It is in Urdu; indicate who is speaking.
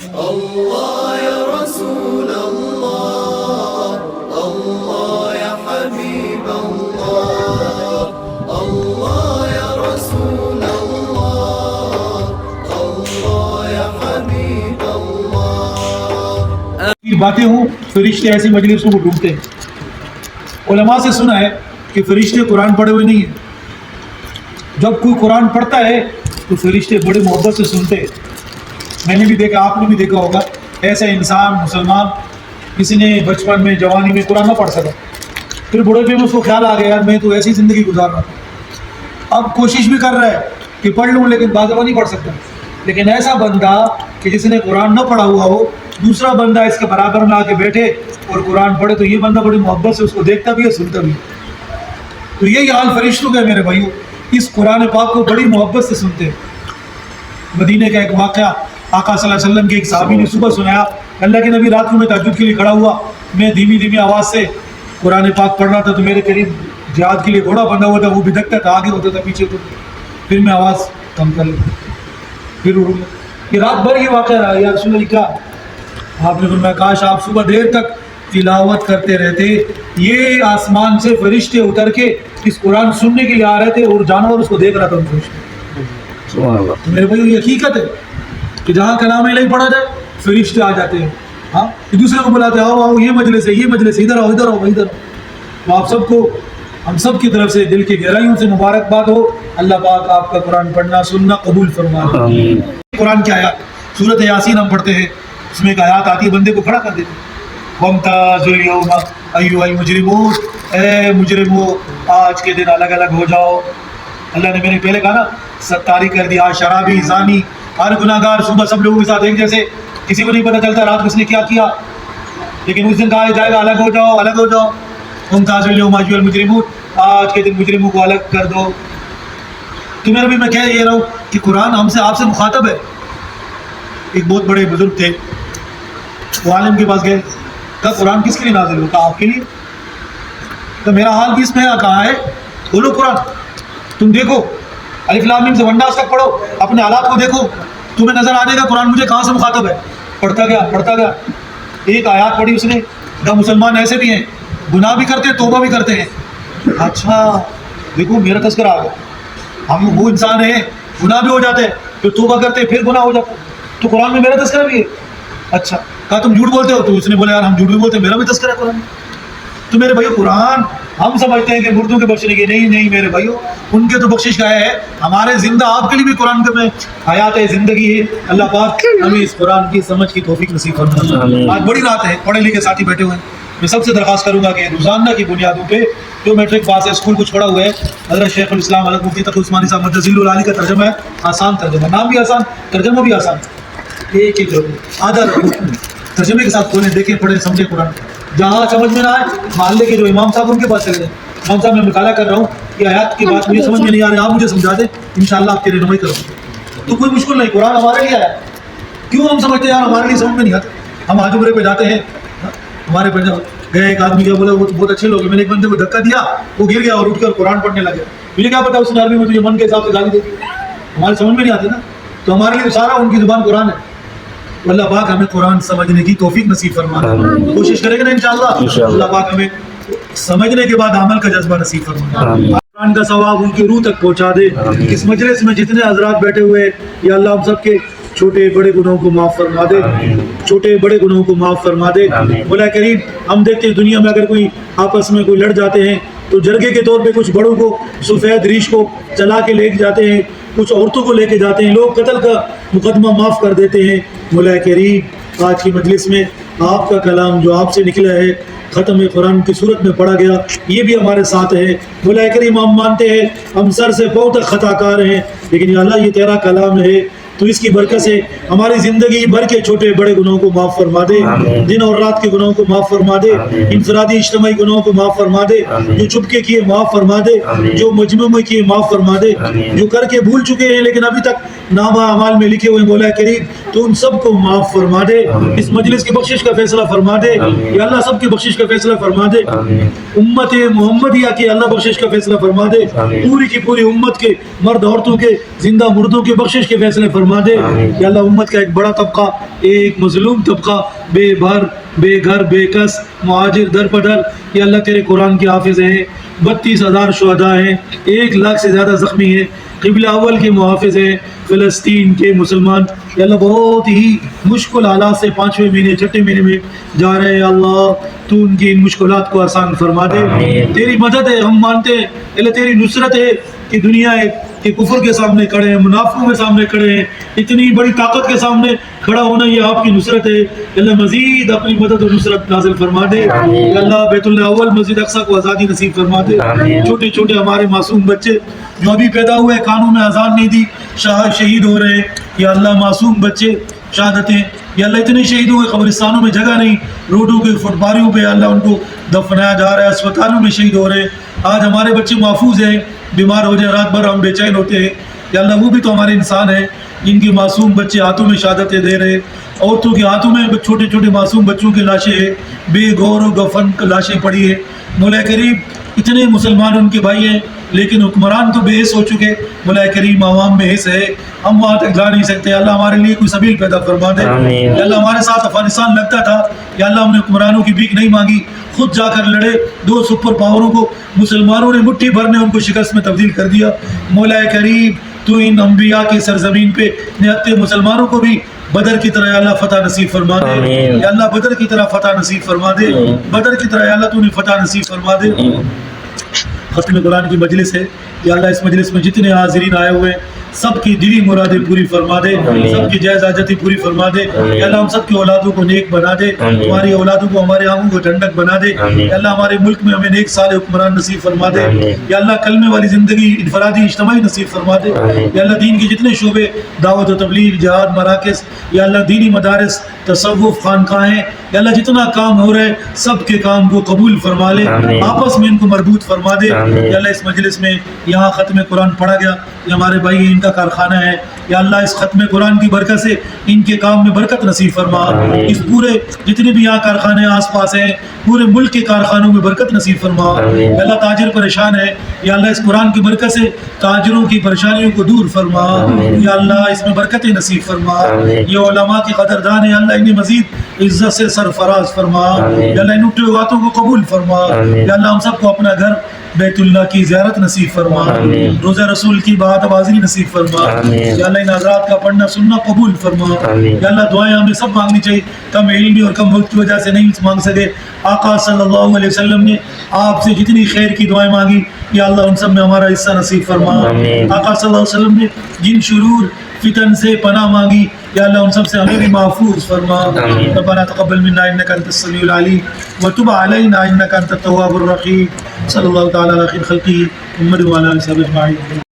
Speaker 1: اللہ یا رسول اللہ، اللہ یا حبیب اللہ، اللہ یا رسول اللہ، اللہ یا حبیب اللہ۔
Speaker 2: کی باتیں ہوں فرشتے ایسی مجلسوں کو ڈھونڈتے ہیں۔ علماء سے سنا ہے کہ فرشتے قرآن پڑھے ہوئے نہیں ہیں، جب کوئی قرآن پڑھتا ہے تو فرشتے بڑے محبت سے سنتے ہیں۔ میں نے بھی دیکھا، آپ نے بھی دیکھا ہوگا، ایسا انسان مسلمان کسی نے بچپن میں جوانی میں قرآن نہ پڑھ سکا، پھر بڑھاپے میں اس کو خیال آ گیا یار میں تو ایسی زندگی گزار رہا تھا، اب کوشش بھی کر رہا ہے کہ پڑھ لوں لیکن بعض دفعہ نہیں پڑھ سکتا۔ لیکن ایسا بندہ کہ جس نے قرآن نہ پڑھا ہوا ہو، دوسرا بندہ اس کے برابر میں آ کے بیٹھے اور قرآن پڑھے تو یہ بندہ بڑی محبت سے اس کو دیکھتا بھی ہے، سنتا بھی ہے۔ تو یہی حال فرشتوں کا ہے میرے بھائیو، اس قرآن پاک کو بڑی محبت سے سنتے ہیں۔ مدینے کا ایک واقعہ، آقا صلی اللہ علیہ وسلم کے ایک صحابی نے صبح سنایا، اللہ کے نبی رات کو میں تہجد کے لیے کھڑا ہوا، میں دھیمی دھیمی آواز سے قرآن پاک پڑھ رہا تھا تو میرے قریب جہاد کے لیے گھوڑا بندھا ہوا تھا، وہ بھی دھکتا تھا، آگے ہوتا تھا پیچھے تو پھر میں آواز کم کر لیا، پھر اڑ گیا۔ یہ رات بھر یہ واقعہ رہا، یا رسول اللہ کیا؟ آپ نے فرمایا کاش آپ صبح دیر تک تلاوت کرتے رہتے، یہ آسمان سے فرشتے اتر کے اس قرآن سننے کے لیے آ رہے تھے اور جانور اس کو دیکھ رہا تھا ان فرشتے۔ تو میرے بھائی یہ حقیقت ہے کہ جہاں کلام الہی پڑھا جائے فرشتے آ جاتے ہیں، ہاں ایک دوسرے کو بلاتے ہیں، آؤ آؤ یہ مجلس ہے، یہ مجلس ہے، ادھر آؤ ادھر آؤ ادھر آؤ۔ تو آپ سب کو، ہم سب کی طرف سے دل کی گہرائیوں سے مبارکباد ہو، اللہ پاک آپ کا قرآن پڑھنا سننا قبول فرمائے۔ قرآن کی آیات سورۃ یاسین ہم پڑھتے ہیں، اس میں ایک آیات آتی ہے بندے کو کھڑا کر دیتی ہے، وَامْتَازُوا الْيَوْمَ أَيُّهَا الْمُجْرِمُونَ، اے مجرمو آج کے دن الگ الگ ہو جاؤ۔ اللہ نے میں نے پہلے کہا نا ستاری کر دیا، شرابی، زانی، ہر گناہ گار صبح سب لوگوں کے ساتھ ایک جیسے، کسی کو نہیں پتہ چلتا رات کو اس نے کیا کیا، لیکن اس دن کہا جائے گا الگ ہو جاؤ الگ ہو جاؤ۔ وَامْتَازُوا الْيَوْمَ أَيُّهَا الْمُجْرِمُونَ، آج کے دن مجرموں کو الگ کر دو۔ تو میرا بھی میں کہہ یہ رہا ہوں کہ قرآن ہم سے آپ سے مخاطب ہے۔ ایک بہت بڑے بزرگ تھے، وہ عالم کے پاس گئے، کہا قرآن کس کے لیے نازل ہوتا؟ آپ کے لیے۔ تو میرا حال بھی اس میں کہا ہے، بولو قرآن تم دیکھو، الف لام میم سے ونڈاس تک پڑھو، اپنے حالات کو دیکھو، تمہیں نظر آ جائے گا قرآن مجھے کہاں سے مخاطب ہے۔ پڑھتا گیا، ایک آیات پڑھی اس نے، کہا مسلمان ایسے بھی ہیں، گناہ بھی کرتے ہیں توبہ بھی کرتے ہیں۔ اچھا دیکھو میرا تذکرہ آ گیا، ہم وہ انسان ہیں گناہ بھی ہو جاتے ہیں پھر توبہ کرتے ہیں پھر گناہ ہو جاتا ہے، تو قرآن میں میرا تذکرہ بھی ہے۔ اچھا کہا تم جھوٹ بولتے ہو؟ تو اس نے بولا یار ہم جھوٹ بھی بولتے ہیں، میرا بھی تذکرہ ہے قرآن میں۔ تو میرے بھائیو قرآن ہم سمجھتے ہیں کہ مردوں کے بخشنے کی، نہیں میرے بھائیو، ان کے تو بخشش کا ہے، ہمارے زندہ آپ کے لیے بھی قرآن میں حیات ہے، زندگی ہے۔ اللہ پاک ہمیں اس قرآن کی سمجھ کی توفیق نصیب فرمائے۔ آج بڑی رات ہے، پڑھے لکھے ساتھی بیٹھے ہوئے ہیں، میں سب سے درخواست کروں گا کہ روزانہ کی بنیادوں پہ جو میٹرک پاس ہے، اسکول کو چھوڑا ہوا ہے، حضرت شیخ الاسلام حضرت مفتی تقی عثمانی صاحب مجزل العالی کا ترجمہ ہے، آسان ترجمہ، نام بھی آسان، ترجمہ بھی آسان، ایک ایک آدھا ترجمے کے ساتھ کھولیں، دیکھیں، پڑھیں، سمجھیں قرآن۔ جہاں سمجھ میں نہ آئے محلے کے جو امام صاحب ان کے پاس چلے جائیں، امام صاحب میں مطالعہ کر رہا ہوں کہ آیات کی بات مجھے سمجھ میں نہیں آ رہی، آپ مجھے سمجھا دیں، انشاءاللہ آپ کی رہنمائی کروں گا۔ تو کوئی مشکل نہیں، قرآن ہمارے لیے آیا، کیوں ہم سمجھتے ہیں یار ہمارے لیے سمجھ میں نہیں آتا۔ ہم حاج عمرے پہ جاتے ہیں، ہمارے پہ گئے، ایک آدمی کیا بولا، وہ تو بہت اچھے لوگ ہیں، میں نے ایک بندے کو دھکا دیا، وہ گر گیا اور اٹھ کر قرآن پڑھنے لگا، مجھے کیا پتا اس نے عربی میں تجھے من کے حساب سے گالی دے دی، ہمارے سمجھ میں نہیں آتی نا، تو ہمارے لیے سارا ان کی زبان قرآن ہے۔ اللہ پاک ہمیں قرآن سمجھنے کی توفیق نصیب فرمائے، کوشش کریں گے نا انشاءاللہ، اللہ پاک ہمیں سمجھنے کے بعد عمل کا جذبہ نصیب فرمائے، قرآن کا ثواب ان کی روح تک پہنچا دے۔ اس مجلس میں جتنے حضرات بیٹھے ہوئے، یا اللہ ہم سب کے چھوٹے بڑے گناہوں کو معاف فرما دے، چھوٹے بڑے گناہوں کو معاف فرما دے۔ مولا کریم ہم دیکھتے ہیں دنیا میں اگر کوئی آپس میں کوئی لڑ جاتے ہیں تو جرگے کے طور پہ کچھ بڑوں کو سفید ریش کو چلا کے لے جاتے ہیں، کچھ عورتوں کو لے کے جاتے ہیں، لوگ قتل کا مقدمہ معاف کر دیتے ہیں۔ مولا کریم آج کی مجلس میں آپ کا کلام جو آپ سے نکلا ہے، ختم قرآن کی صورت میں پڑھا گیا، یہ بھی ہمارے ساتھ ہے۔ مولا کریم ہم مانتے ہیں ہم سر سے پاؤں تک خطا کار ہیں، لیکن یا اللہ یہ تیرا کلام ہے، تو اس کی برکت سے ہماری زندگی بھر کے چھوٹے بڑے گناہوں کو معاف فرما دے، دن اور رات کے گناہوں کو معاف فرما دے، انفرادی اجتماعی گناہوں کو معاف فرما دے، جو چھپ کے کیے معاف فرما دے، جو مجموع میں کیے معاف فرما دے، جو کر کے بھول چکے ہیں لیکن ابھی تک نامہ اعمال میں لکھے ہوئے مولا کریم تو ان سب کو معاف فرما دے، اس مجلس کی بخشش کا فیصلہ فرما دے، یا اللہ سب کی بخشش کا فیصلہ فرما دے، امت محمدیہ کی اللہ بخشش کا فیصلہ فرما دے، پوری کی پوری امت کے مرد عورتوں کے زندہ مردوں کے بخشش کے فیصلے فرما فرما دے یا اللہ امت کا ایک بڑا طبقہ، ایک مظلوم طبقہ، بے بھر بے گھر بے کس مہاجر در پدر، یا اللہ تیرے قرآن کے حافظ ہیں، 32,000 شہداء ہیں، 1 لاکھ سے زیادہ زخمی ہیں، قبلہ اول کے محافظ ہیں، فلسطین کے مسلمان یا اللہ بہت ہی مشکل حالات سے 5ویں مہینے 6ٹھے مہینے میں جا رہے ہیں، یا اللہ تو ان کی ان مشکلات کو آسان فرما دے۔ تیری مدد ہے، ہم مانتے ہیں اللہ تیری نصرت ہے کہ دنیا کے کفر کے سامنے کھڑے ہیں، منافقوں کے سامنے کھڑے ہیں، اتنی بڑی طاقت کے سامنے کھڑا ہونا یہ آپ کی نصرت ہے، اللہ مزید اپنی مدد و نصرت نازل فرما دے، یا اللہ بیت اللہ اول مسجد اقصیٰ کو آزادی نصیب فرما دے، چھوٹے چھوٹے ہمارے معصوم بچے جو ابھی پیدا ہوئے کانوں میں اذان نہیں دی شہید ہو رہے ہیں، یا اللہ معصوم بچے شہادتیں، یا اللہ اتنے شہید ہوئے قبرستانوں میں جگہ نہیں، روڈوں کے فٹ پاریوں پہ یا اللہ ان کو دفنایا جا رہا ہے، اسپتالوں میں شہید ہو رہے ہیں، آج ہمارے بچے محفوظ ہیں، بیمار ہو جائے رات بھر ہم بے چین ہوتے ہیں، یا اللہ وہ بھی تو ہمارے انسان ہیں جن کے معصوم بچے ہاتھوں میں شہادتیں دے رہے، عورتوں کے ہاتھوں میں چھوٹے چھوٹے معصوم بچوں کی لاشیں ہیں، بے غور و گفن لاشیں پڑی ہیں، مولا کریم اتنے مسلمان ان کے بھائی ہیں لیکن حکمران تو بے حس ہو چکے، مولا کریم عوام میں حس ہے، ہم وہاں تک جا نہیں سکتے، اللہ ہمارے لیے کوئی سبیل پیدا فرما دے، یا اللہ ہمارے ساتھ افغانستان لگتا تھا، یا اللہ ہم نے حکمرانوں کی بھیک نہیں مانگی، خود جا کر لڑے، 2 سپر پاوروں کو مسلمانوں نے مٹھی بھر نے ان کو شکست میں تبدیل کر دیا، مولا کریم تو ان انبیاء کی سرزمین پہ نہتے مسلمانوں کو بھی بدر کی طرح یا اللہ فتح نصیب فرما دے، یا اللہ بدر کی طرح فتح نصیب فرما دے، بدر کی طرح یا اللہ تو نے فتح نصیب فرما دے۔ ختم قرآن کی مجلس ہے، یا اللہ اس مجلس میں جتنے حاضرین آئے ہوئے ہیں سب کی دلی مرادیں پوری فرما دے، سب کی جائز حاجتیں پوری فرما دے، یا اللہ ہم سب کی اولادوں کو نیک بنا دے، ہماری اولادوں کو ہمارے آنکھوں کو ٹھنڈک بنا دے، یا اللہ ہمارے ملک میں ہمیں نیک صالح حکمران نصیب فرما دے، یا اللہ کلمے والی زندگی انفرادی اجتماعی نصیب فرما دے، یا اللہ دین کے جتنے شعبے دعوت و تبلیغ جہاد مراکز یا اللہ دینی مدارس تصوف خانقاہیں یا اللہ جتنا کام ہو رہا ہے سب کے کام کو قبول فرما لے، آپس میں ان کو مربوط فرما دے، یا اللہ اس مجلس میں یہاں ختم قرآن پڑھا گیا، یہ ہمارے بھائی ان کا کارخانہ ہے، یا اللہ اس ختم قرآن کی برکت سے ان کے کام میں برکت نصیب فرما، اس پورے جتنے بھی یہاں کارخانے آس پاس ہیں پورے ملک کے کارخانوں میں برکت نصیب فرما، یا اللہ تاجر پریشان ہے، یا اللہ اس قرآن کی برکت سے تاجروں کی پریشانیوں کو دور فرما، یا اللہ اس میں برکتیں نصیب فرما، یہ علماء کی قدردان ہے، اللہ انہیں مزید عزت سے سرفراز فرما، یا اللہ ان اٹھے باتوں کو قبول فرما، یا اللہ ہم سب کو اپنا گھر بیت اللہ کی زیارت نصیب فرما، روزہ رسول کی بات آوازی نصیب فرما، یا اللہ ان حضرات کا پڑھنا سننا قبول فرما، یا اللہ دعائیں ہمیں سب مانگنی چاہیے، کم علمی اور کم وقت کی وجہ سے نہیں مانگ سکے، آقا صلی اللہ علیہ وسلم نے آپ سے جتنی خیر کی دعائیں مانگی یا اللہ ان سب میں ہمارا حصہ نصیب فرما، آقا صلی اللہ علیہ وسلم نے جن شرور فتن سے پناہ مانگی یا اللہ ان سب سے ہمیں بھی محفوظ فرما، ربنا تقبل منا انک انت السمیع العلیم وتب علینا انک انت التواب الرحیم، صلی اللہ تعالی علی خیر خلقہ محمد وعلی آلہ وصحبہ اجمعین۔